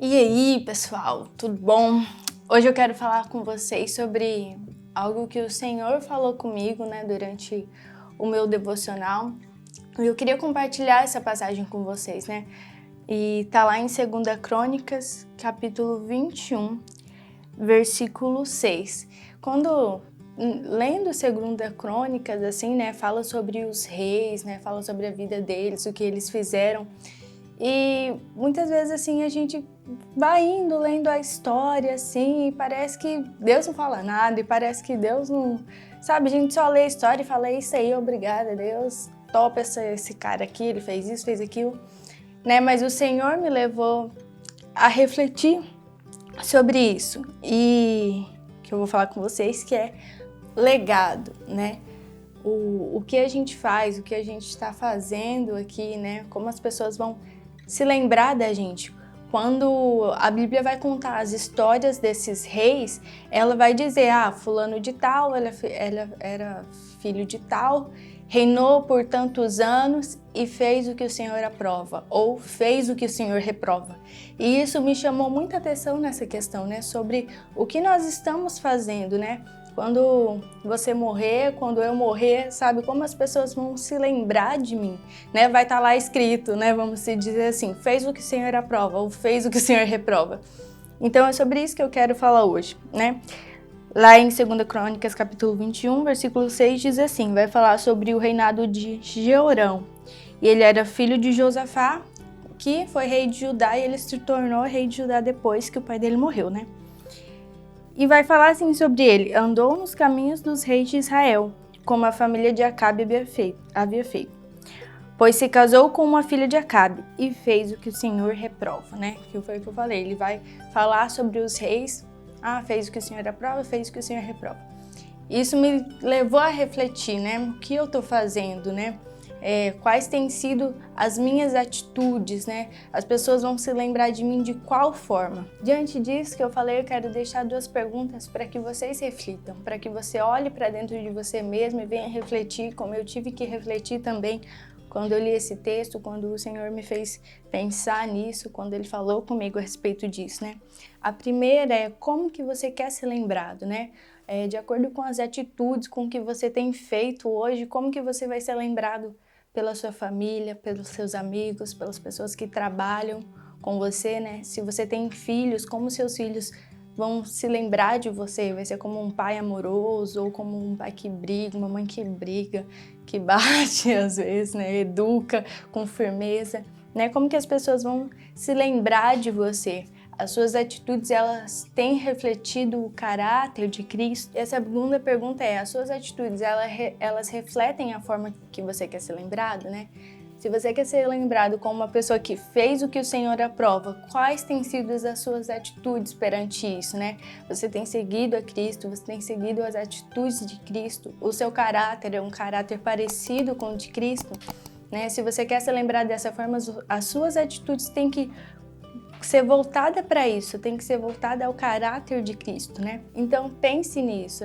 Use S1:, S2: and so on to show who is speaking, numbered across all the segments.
S1: E aí, pessoal, tudo bom? Hoje eu quero falar com vocês sobre algo que o Senhor falou comigo, durante o meu devocional. E eu queria compartilhar essa passagem com vocês, E tá lá em 2 Crônicas, capítulo 21, versículo 6. Quando lendo 2 Crônicas, fala sobre os reis, fala sobre a vida deles, o que eles fizeram. E muitas vezes, a gente vai indo, lendo a história, e parece que Deus não fala nada, e parece que Deus não... Sabe, a gente só lê a história e fala, é isso aí, obrigada, Deus, topa esse cara aqui, ele fez isso, fez aquilo, Mas o Senhor me levou a refletir sobre isso, e que eu vou falar com vocês, que é legado, O que a gente faz, o que a gente está fazendo aqui, Como as pessoas vão se lembrar da gente. Quando a Bíblia vai contar as histórias desses reis, ela vai dizer, fulano de tal, ela era filho de tal, reinou por tantos anos e fez o que o Senhor aprova, ou fez o que o Senhor reprova. E isso me chamou muita atenção nessa questão, sobre o que nós estamos fazendo, Quando você morrer, quando eu morrer, sabe como as pessoas vão se lembrar de mim, Vai estar lá escrito, Vamos se dizer assim, fez o que o Senhor aprova ou fez o que o Senhor reprova. Então é sobre isso que eu quero falar hoje, Lá em 2 Crônicas, capítulo 21, versículo 6, diz assim, vai falar sobre o reinado de Jeorão. E ele era filho de Josafá, que foi rei de Judá, e ele se tornou rei de Judá depois que o pai dele morreu, E vai falar assim sobre ele, andou nos caminhos dos reis de Israel, como a família de Acabe havia feito. Pois se casou com uma filha de Acabe e fez o que o Senhor reprova, Que foi o que eu falei, ele vai falar sobre os reis, fez o que o Senhor aprova, fez o que o Senhor reprova. Isso me levou a refletir, o que eu estou fazendo, quais têm sido as minhas atitudes, As pessoas vão se lembrar de mim de qual forma? Diante disso que eu falei, eu quero deixar 2 perguntas para que vocês reflitam, para que você olhe para dentro de você mesmo e venha refletir, como eu tive que refletir também quando eu li esse texto, quando o Senhor me fez pensar nisso, quando Ele falou comigo a respeito disso, A primeira é como que você quer ser lembrado, De acordo com as atitudes, com o que você tem feito hoje, como que você vai ser lembrado pela sua família, pelos seus amigos, pelas pessoas que trabalham com você, Se você tem filhos, como seus filhos vão se lembrar de você? Vai ser como um pai amoroso ou como um pai que briga, uma mãe que briga, que bate às vezes, Educa com firmeza, Como que as pessoas vão se lembrar de você? As suas atitudes, elas têm refletido o caráter de Cristo? Essa segunda pergunta é, as suas atitudes, elas refletem a forma que você quer ser lembrado, Se você quer ser lembrado como uma pessoa que fez o que o Senhor aprova, quais têm sido as suas atitudes perante isso, Você tem seguido a Cristo, você tem seguido as atitudes de Cristo, o seu caráter é um caráter parecido com o de Cristo, Se você quer ser lembrado dessa forma, as suas atitudes têm que ser voltada para isso, tem que ser voltada ao caráter de Cristo, Então pense nisso,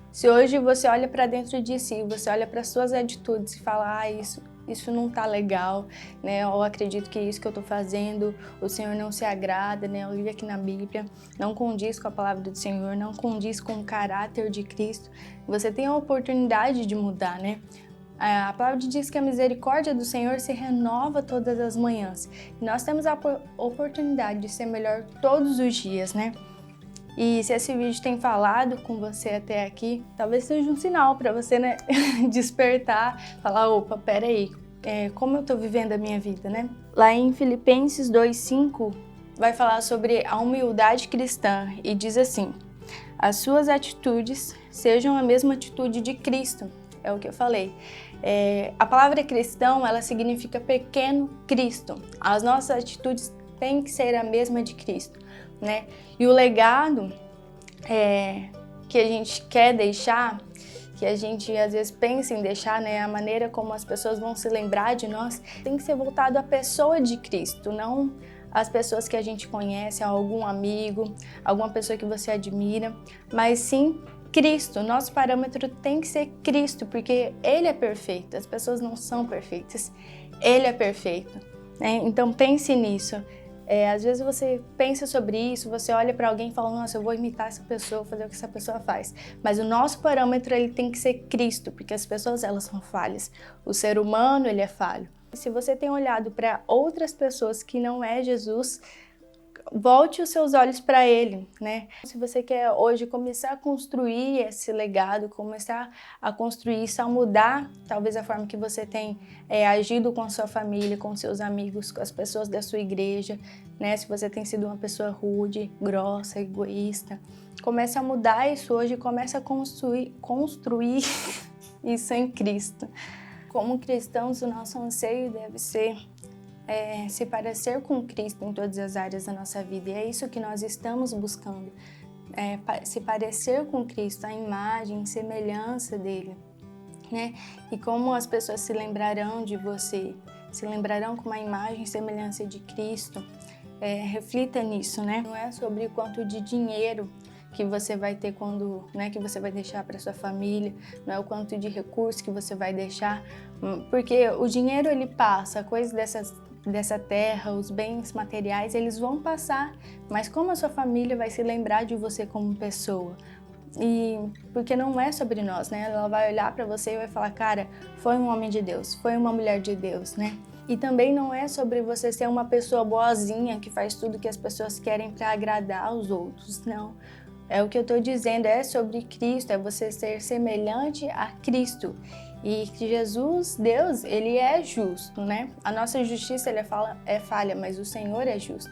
S1: Se hoje você olha para dentro de si, você olha para suas atitudes e fala, isso não tá legal, Eu acredito que isso que eu tô fazendo, o Senhor não se agrada, Eu li aqui na Bíblia, não condiz com a palavra do Senhor, não condiz com o caráter de Cristo. Você tem a oportunidade de mudar, A palavra diz que a misericórdia do Senhor se renova todas as manhãs. E nós temos a oportunidade de ser melhor todos os dias, E se esse vídeo tem falado com você até aqui, talvez seja um sinal para você, despertar, falar, opa, peraí, como eu tô vivendo a minha vida, Lá em Filipenses 2:5 vai falar sobre a humildade cristã e diz assim, as suas atitudes sejam a mesma atitude de Cristo. É o que eu falei. A palavra cristão, ela significa pequeno Cristo. As nossas atitudes têm que ser a mesma de Cristo, E o legado que a gente quer deixar, que a gente às vezes pensa em deixar, a maneira como as pessoas vão se lembrar de nós, tem que ser voltado à pessoa de Cristo, não às pessoas que a gente conhece, a algum amigo, alguma pessoa que você admira, mas sim Cristo. Nosso parâmetro tem que ser Cristo, porque Ele é perfeito, as pessoas não são perfeitas, Ele é perfeito, Então pense nisso. Às vezes você pensa sobre isso, você olha para alguém e fala, nossa, eu vou imitar essa pessoa, fazer o que essa pessoa faz. Mas o nosso parâmetro, ele tem que ser Cristo, porque as pessoas, elas são falhas. O ser humano, ele é falho. Se você tem olhado para outras pessoas que não é Jesus, volte os seus olhos para Ele, né? Se você quer hoje começar a construir esse legado, começar a construir isso, a mudar talvez a forma que você tem agido com a sua família, com seus amigos, com as pessoas da sua igreja, né? Se você tem sido uma pessoa rude, grossa, egoísta, comece a mudar isso hoje e comece a construir isso em Cristo. Como cristãos, o nosso anseio deve ser se parecer com Cristo em todas as áreas da nossa vida. E é isso que nós estamos buscando, se parecer com Cristo, a imagem, semelhança dele, né? E como as pessoas se lembrarão de você, se lembrarão com uma imagem e semelhança de Cristo, reflita nisso, né? Não é sobre quanto de dinheiro que você vai ter quando, né, que você vai deixar para sua família, não é o quanto de recursos que você vai deixar, porque o dinheiro ele passa, coisas dessa terra, os bens materiais, eles vão passar, mas como a sua família vai se lembrar de você como pessoa? E porque não é sobre nós, né? Ela vai olhar para você e vai falar, cara, foi um homem de Deus, foi uma mulher de Deus, né? E também não é sobre você ser uma pessoa boazinha que faz tudo que as pessoas querem para agradar os outros, não. É o que eu estou dizendo, é sobre Cristo, é você ser semelhante a Cristo. E que Jesus, Deus, ele é justo, né? A nossa justiça é falha, mas o Senhor é justo.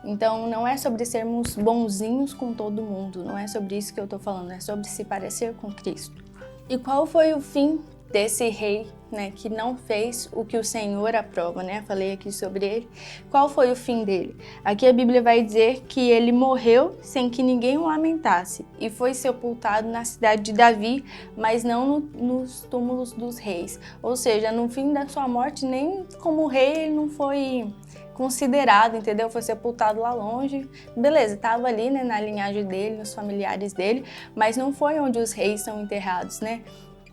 S1: Então, não é sobre sermos bonzinhos com todo mundo, não é sobre isso que eu estou falando, é sobre se parecer com Cristo. E qual foi o fim desse rei, né, que não fez o que o Senhor aprova, né? Falei aqui sobre ele. Qual foi o fim dele? Aqui a Bíblia vai dizer que ele morreu sem que ninguém o lamentasse e foi sepultado na cidade de Davi, mas não nos túmulos dos reis. Ou seja, no fim da sua morte, nem como rei ele não foi considerado, entendeu? Foi sepultado lá longe. Beleza, estava ali, né, na linhagem dele, nos familiares dele, mas não foi onde os reis são enterrados, né?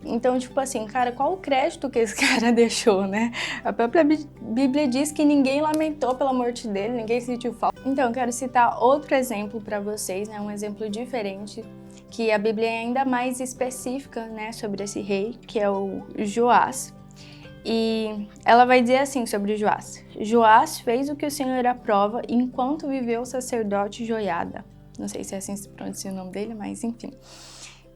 S1: Então, tipo assim, cara, qual o crédito que esse cara deixou, né? A própria Bíblia diz que ninguém lamentou pela morte dele, ninguém sentiu falta. Então, eu quero citar outro exemplo para vocês, né? Um exemplo diferente, que a Bíblia é ainda mais específica, né, sobre esse rei, que é o Joás. E ela vai dizer assim sobre Joás. Joás fez o que o Senhor aprova enquanto viveu o sacerdote Joiada. Não sei se é assim que se pronuncia o nome dele, mas enfim.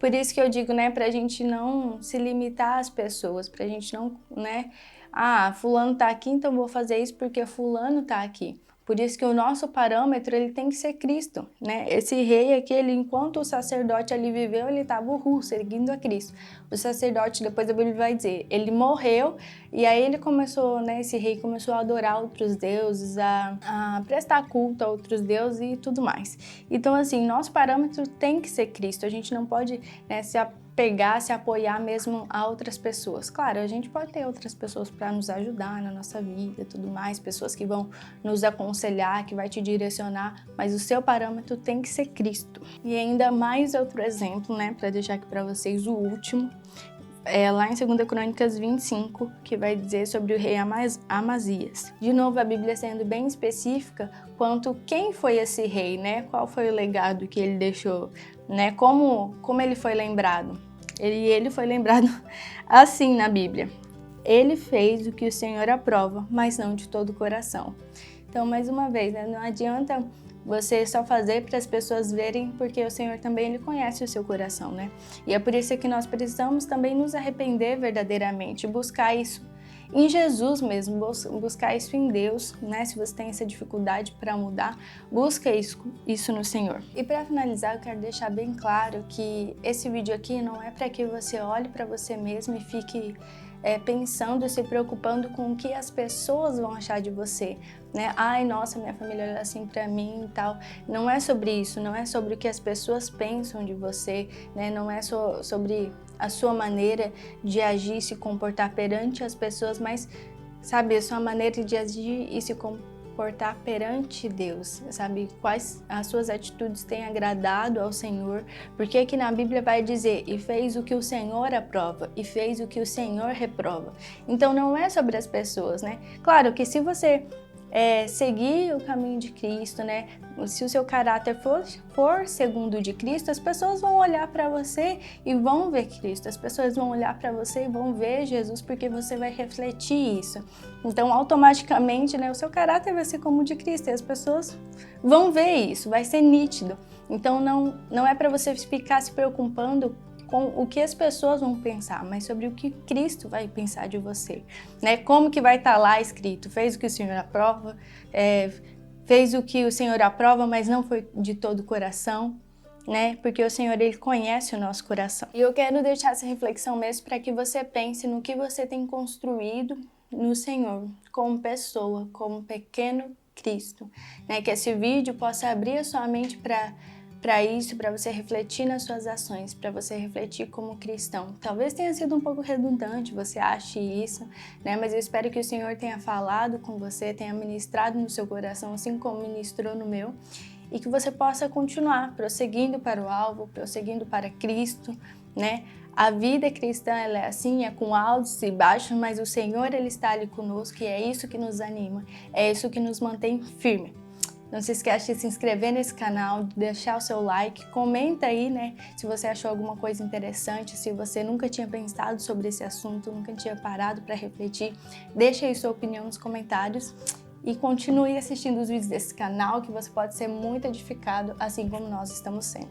S1: Por isso que eu digo, né, pra gente não se limitar às pessoas, pra gente não, né, fulano tá aqui, então vou fazer isso porque fulano tá aqui. Por isso que o nosso parâmetro, ele tem que ser Cristo, né? Esse rei aqui, enquanto o sacerdote ali viveu, ele estava seguindo a Cristo. O sacerdote, depois a Bíblia vai dizer, ele morreu e aí ele começou, né? Esse rei começou a adorar outros deuses, a prestar culto a outros deuses e tudo mais. Então, assim, nosso parâmetro tem que ser Cristo. A gente não pode, né, se apoiar mesmo a outras pessoas. Claro, a gente pode ter outras pessoas para nos ajudar na nossa vida e tudo mais, pessoas que vão nos aconselhar, que vai te direcionar, mas o seu parâmetro tem que ser Cristo. E ainda mais outro exemplo, né, para deixar aqui para vocês o último, lá em 2 Crônicas 25, que vai dizer sobre o rei Amazias. De novo, a Bíblia sendo bem específica quanto quem foi esse rei, né? Qual foi o legado que ele deixou, né? Como ele foi lembrado. Ele foi lembrado assim na Bíblia. Ele fez o que o Senhor aprova, mas não de todo o coração. Então, mais uma vez, né? Não adianta você só fazer para as pessoas verem, porque o Senhor também ele conhece o seu coração, né? E é por isso que nós precisamos também nos arrepender verdadeiramente, buscar isso em Jesus mesmo, buscar isso em Deus, né? Se você tem essa dificuldade para mudar, busca isso no Senhor. E para finalizar, eu quero deixar bem claro que esse vídeo aqui não é para que você olhe para você mesmo e fique pensando e se preocupando com o que as pessoas vão achar de você, né? Ai, nossa, minha família olha assim pra mim e tal. Não é sobre isso, não é sobre o que as pessoas pensam de você, né? Não é sobre a sua maneira de agir, se comportar perante as pessoas, mas, sabe, a sua maneira de agir e se comportar perante Deus, sabe? Quais as suas atitudes têm agradado ao Senhor, porque aqui na Bíblia vai dizer, e fez o que o Senhor aprova, e fez o que o Senhor reprova. Então não é sobre as pessoas, né? Claro que se você seguir o caminho de Cristo, né? Se o seu caráter for segundo o de Cristo, as pessoas vão olhar para você e vão ver Cristo. As pessoas vão olhar para você e vão ver Jesus, porque você vai refletir isso. Então, automaticamente, né, o seu caráter vai ser como o de Cristo e as pessoas vão ver isso, vai ser nítido. Então, não é para você ficar se preocupando com o que as pessoas vão pensar, mas sobre o que Cristo vai pensar de você, né? Como que vai estar lá escrito, fez o que o Senhor aprova, fez o que o Senhor aprova, mas não foi de todo o coração, né? Porque o Senhor, Ele conhece o nosso coração. E eu quero deixar essa reflexão mesmo para que você pense no que você tem construído no Senhor, como pessoa, como pequeno Cristo, né? Que esse vídeo possa abrir a sua mente para isso, para você refletir nas suas ações, para você refletir como cristão. Talvez tenha sido um pouco redundante, você ache isso, né? Mas eu espero que o Senhor tenha falado com você, tenha ministrado no seu coração, assim como ministrou no meu, e que você possa continuar prosseguindo para o alvo, prosseguindo para Cristo, né? A vida cristã, ela é assim, é com altos e baixos, mas o Senhor, Ele está ali conosco e é isso que nos anima, é isso que nos mantém firme. Não se esquece de se inscrever nesse canal, de deixar o seu like, comenta aí, né, se você achou alguma coisa interessante, se você nunca tinha pensado sobre esse assunto, nunca tinha parado para refletir, deixa aí sua opinião nos comentários e continue assistindo os vídeos desse canal que você pode ser muito edificado, assim como nós estamos sendo.